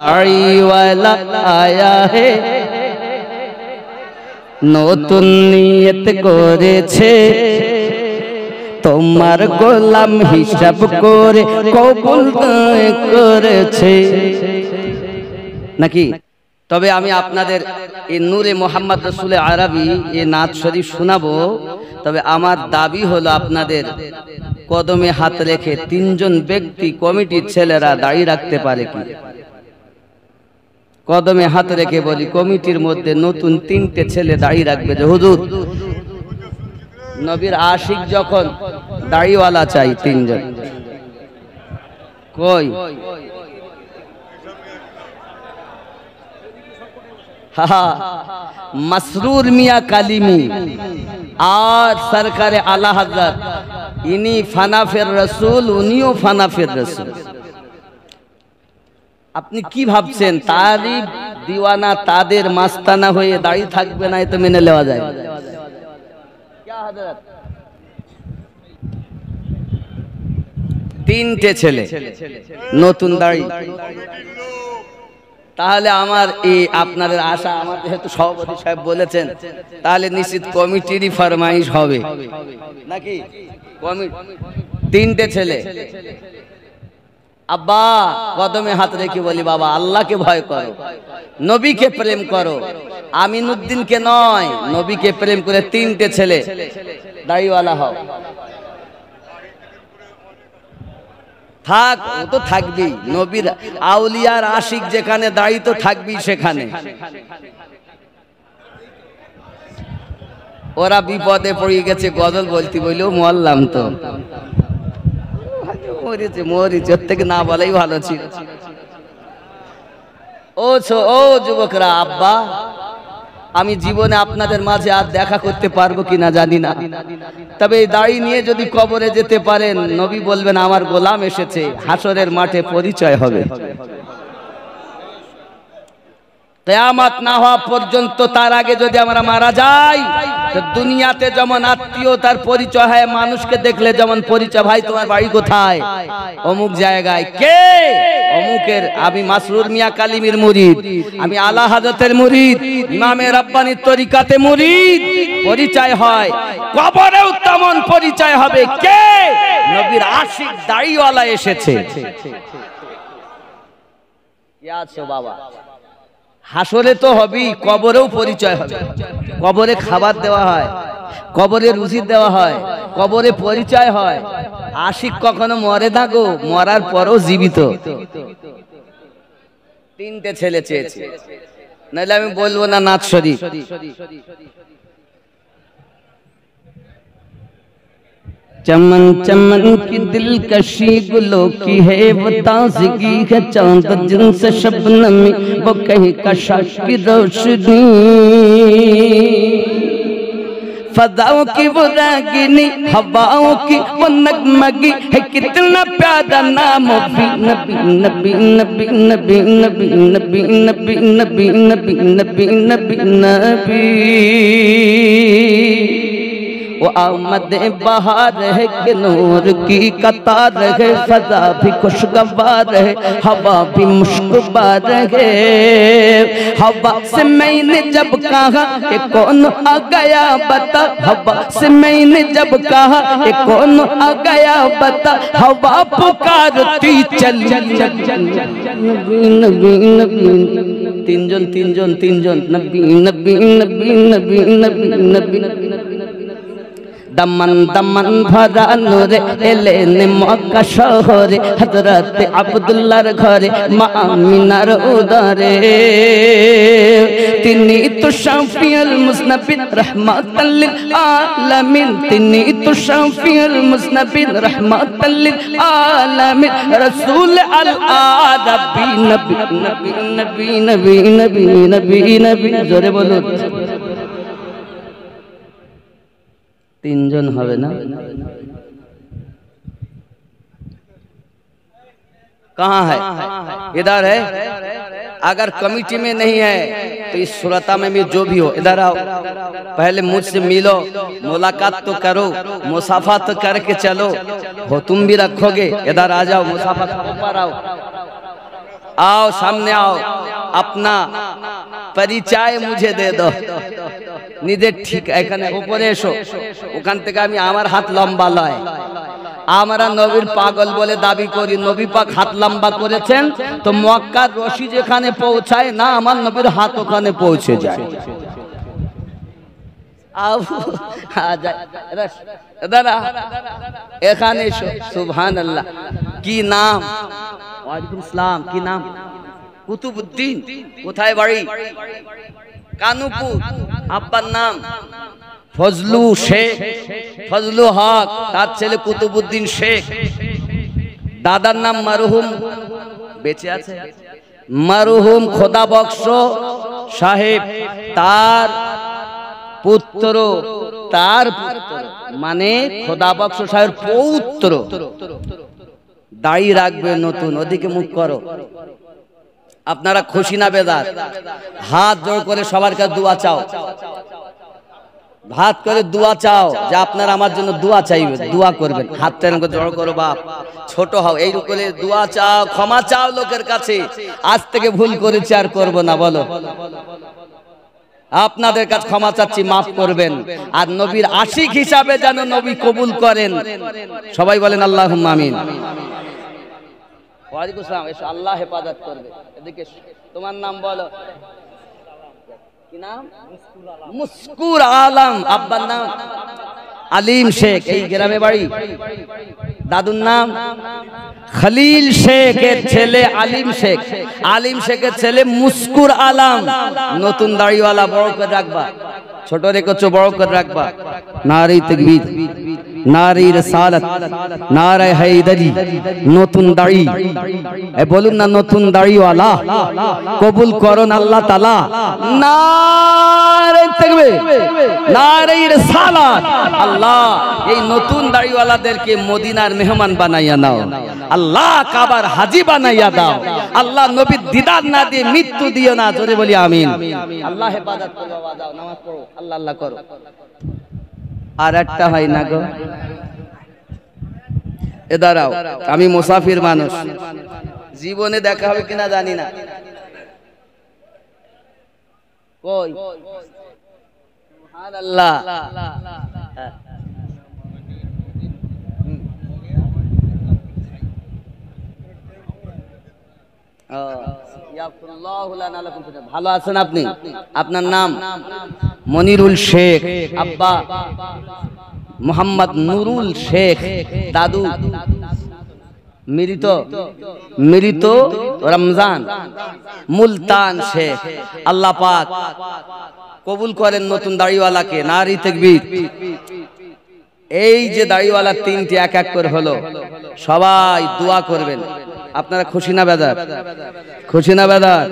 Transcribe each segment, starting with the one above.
দাড়িওয়ালা আয়া হে নতুন নিয়ত করেছে তোমার গোলাম হিসাব করে কবুল করেছে নাকি। তবে আমি আপনাদের এই নূরে মোহাম্মদ রসুল আরবি এই নাত শরীফ শোনাবো। তবে আমার দাবি হলো আপনাদের কদমে হাত রেখে তিনজন ব্যক্তি কমিটির ছেলেরা দাঁড়িয়ে রাখতে পারে কি? কদমে হাত রেখে বলি কমিটির মধ্যে নতুন তিনটে ছেলে দাঁড়িয়ে রাখবে যে হুজুর নবীর আশিক যখন দাড়িওয়ালা চাই তিনজন। কই मसरूर मियाँ कालिमी और सरकार आला हजरत इन्हीं फाना फिर रसूल उन्हीं फाना फिर रसूल। আপনি কি ভাবছেন তারই দিওয়ানা তাদের মাস্তানা হয়ে দাঁড়িয়ে থাকবে না? এতো মেনে নেওয়া যায়? তিনটে ছেলে নতুন দাড়ি, তাহলে আমার এই আপনাদের আশা, আমার যেহেতু সভাপতি সাহেব বলেছেন তাহলে নিশ্চিত কমিটিরই ফরমাইশ হবে নাকি? তিনটে ছেলে আব্বা কদমে হাত রেখে বলি বাবা আল্লাহকে ভয় করো, নবীকে প্রেম করো, আমিনুদ্দিনকে নয় নবীকে প্রেম করে তিনটে ছেলে দাড়িওয়ালা হও। থাক, ও তো থাকবেই, নবীর আউলিয়ার আশিক যেখানে দাড়ি তো থাকবেই সেখানে। ওরা বিপদে পড়ে গেছে, গজল বলতে বললেও মরলাম তো, মরেছে মরেছে, ওর থেকে না বলাই ভালো ছিল। ও যুবকরা, আব্বা আমি জীবনে আপনাদের মাঝে আর দেখা করতে পারবো কিনা জানি না, তবে এই দাড়ি নিয়ে যদি কবরে যেতে পারেন নবী বলবেন আমার গোলাম এসেছে, হাসরের মাঠে পরিচয় হবে। কিয়ামত না হওয়া পর্যন্ত তার আগে যদি আমরা মারা যাই তো দুনিয়াতে যেমন আত্মীয়তার পরিচয় হয়, মানুষকে দেখলে যেমন পরিচয়, ভাই তোমার বাড়ি কোথায়? অমুক জায়গায়। কে? অমুকের। আমি মাসরুর মিয়া কালিমির মুরিদ, আমি আলা হযরতের মুরিদ, ইমামে রাব্বানির তরিকাতে মুরিদ। পরিচয় হয়, কবরেও তেমন পরিচয় হবে। কে? নবীর আশিক দাড়িওয়ালা এসেছে। কি আছো বাবা? হাসরে তো হবেই, কবরেও পরিচয় হবে। কবরে খাবার দেওয়া হয়, কবরে রুজি দেওয়া হয়, কবরে পরিচয় হয়। আশিক কখনো মরে না গো, মরার পরও জীবিত। তিনটে ছেলে চেয়েছে, নাহলে আমি বলবো না নাথ শরীফ। चमन चमन की दिलकशी गुलों की है वो ताज़गी है, चांद जिनसे शबनमी वो कहीं कशाश की रोशनी, फजाओं की वो रागिनी हवाओं की वो नगमगी है, कितना प्यारा नाम भी नबी नबी नबी नबी नबी नबी नबी नबी नबी नबी नबी नबी। वो आमद बहार है कि नूर की कतार है, फजा भी खुशगवार है, हवा भी मुश्कबार है। हवा से मैंने जब कहा ये कौन आ गया बता, हवा से मैंने जब कहा ये कौन आ गया बता, हवा पुकारती चली नबी नबी नबी। तीनजन तीनजन तीनजन नबी नबी नबी नबी नबी नबी नबी। दमन दमन भरा नूरे एलेने मक्का शहरे, हजरत अब्दुल्लाहर घरे मा आमिनार उदरे, तिनी तो शाफिउल मुज़नबिन रहमतल लिल आलमीन, तिनी तो शाफिउल मुज़नबिन रहमतल लिल आलमीन, रसूल अल आरबी नबी नबी नबी नबी नबी नबी नबी। जोरे बोलो। तीनजन হবে না? कहाँ है? इधर है। अगर कमिटी में नहीं है तो इस सुरता में भी जो भी हो इधर आओ, पहले मुझसे मिलो, मुलाकात तो करो, मुसाफा तो करके चलो। हो तुम भी रखोगे, इधर आ जाओ, मुसाफा ऊपर आओ। आओ सामने आओ, अपना परिचय मुझे दे दो। নিজে ঠিক এখানে উপরে এসো, ওখান থেকে আমি আমার হাত লম্বা লয়। আমরা নবীর পাগল বলে দাবি করি, নবী পাক হাত লম্বা করেছেন তো মক্কার রশি যেখানে পৌঁছায় না, আমার নবীর হাত ওখানে পৌঁছে যায়। দাদা এখানে এসো। সুবহানাল্লাহ। কি নাম? ওয়ালাইকুম আসসালাম। কি নাম? কুতুবউদ্দিন। কোথায় বাড়ি? কানুপুর। আব্বার নাম ফজলু শেখ, ফজলু হক, তার ছেলে কুতুবউদ্দিন শেখ। দাদার নাম মারহুম, বেঁচে আছে, মারহুম খোদাবক্স সাহেব। তার পুত্র, তার মানে খোদাবক্স সাহেবের পৌত্র। দাড়ি রাখবে নতুন। ওদিকে মুখ করো। আপনারা খুশি না বেদার? হাত জোড় করে সবার কাছে দোয়া চাও, হাত করে দোয়া চাও যে আপনারা আমার জন্য দোয়া চাইবে, দোয়া করবেন। হাতটা এরকম জোড় করো। বাপ ছোট হও, এই করে দোয়া চাও, ক্ষমা চাও লোকের কাছে। আজ থেকে ভুল করেছি আর করব না। বলো, আপনাদের কাছে ক্ষমা চাচ্ছি, মাফ করবেন। আর নবীর আশিক হিসাবে যেন নবী কবুল করেন। সবাই বলেন আল্লাহুম্মা আমিন। ওয়ালাইকুম আসসালাম। এসো, আল্লাহ হেফাজত করবে। এদিকে তোমার নাম বলো। কি নাম? মুস্কুর আলম। আব্বার নাম আলিম শেখ। এই গ্রামে বাড়ি। দাদুর নাম খলিল শেখের ছেলে আলিম শেখ। আলিম শেখের ছেলে মুস্কুর আলম। নতুন দাড়িওয়ালা, বড় করে রাখবা। ছোট রেখেছো, বড় করে রাখবা। নারে তাকবীর, নারে রিসালাত, নারে হায়দারি। নতুন দাড়ি, বলুন না, নতুন দাড়িওয়ালা কবুল করুন আল্লাহ তাআলা। নারে তাকবীর, নারে রিসালাত। আল্লাহ এই নতুন দাড়িওয়ালাদেরকে মদিনার মেহমান বানাইয়া নাও। আল্লাহ কাবার হাজী বানাইয়া দাও। আল্লাহ নবীর দিদার না দিয়ে মৃত্যু দিও না। জোরে বলি আমিন। আল্লাহ হেফাজত করো। বাবা যাও, নামাজ পড়ো, আল্লাহ আল্লাহ করো। আর একটা হয় না গো, এ দাঁড়াও, আমি মুসাফির মানুষ, জীবনে দেখা হবে কিনা জানি না। কই সুবহানাল্লাহ। ভালো আছেন আপনি? আপনার নাম? মনিরুল শেখ। আব্বা মোহাম্মদ নুরুল শেখ। দাদু মৃত, মৃত রমজান মুলতান শেখ। আল্লাহ পাক কবুল করেন নতুন দাড়িওয়ালাকে। নারী তাকবীর। এই যে দাড়িওয়ালা তিনটি এক এক করে হলো, সবাই দোয়া করবেন। আপনারা খুশি না বেদার? খুশি না বেদার?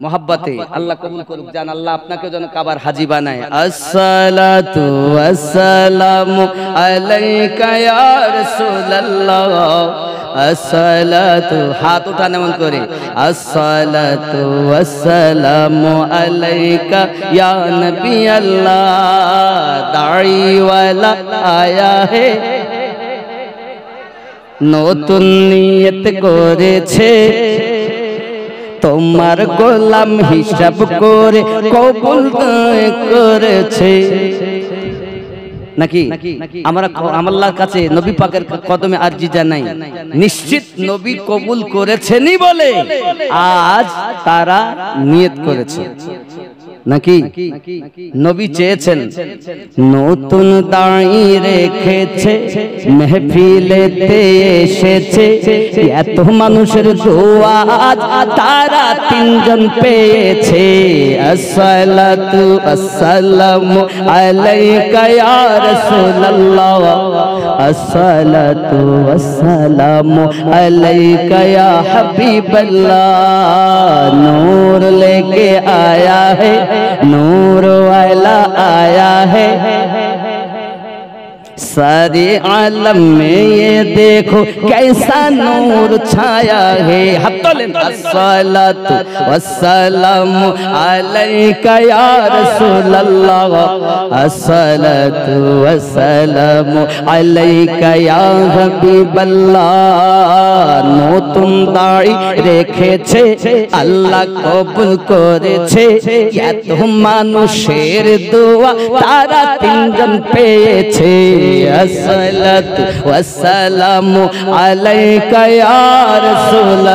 মোহাব্বতে আল্লাহ কবুল করুক। জান আল্লাহ আপনাকে যেন কাবার হাজী বানায়। আসসালাতু ওয়াসসালামু আলাইকা ইয়া রাসূলুল্লাহ। আসসালাতু, হাত উঠান এমন করে। আসসালাতু ওয়াসসালামু আলাইকা ইয়া নবী আল্লাহ। দাড়িওয়ালা আয়া হে, নতুন নিয়ত করেছে, তোমার গোলাম হিসাব করে কবুল করেছে। নাকি আমরা আল্লাহর কাছে নবী পাকের কদমে আরজি জানাই, নিশ্চিত নবী কবুল করেছেনই বলে আজ তারা নিয়ত করেছে। নাকি নবী চেয়েছেন, নতুন দাড়ি রেখেছে, মেহফিলেতে এসেছে, এত মানুষের দোয়া তারা তিনজন পেয়েছে। আসসালাতু আসসালামু আলাইকা ইয়া রাসূলুল্লাহ। আসসালাতু আসসালামু আলাইকা ইয়া হাবিবাল্লাহ। নূর लेके आया है, नूर वाला आया है, सारे आलम में ये देखो कैसा नूर छाया है। अस्सलातु वस्सलामु अलैका या रसूल अल्लाह, अस्सलातु वस्सलामु अलैका या हबीब अल्लाह। নতুন দাড়ি রেখেছে আল্লাহ কবুল করেছে, এত মানুষের দোয়া তারা তিনজন পেয়েছে। আসসালাতু ওয়াসসালামু আলাইকা ইয়া রাসূল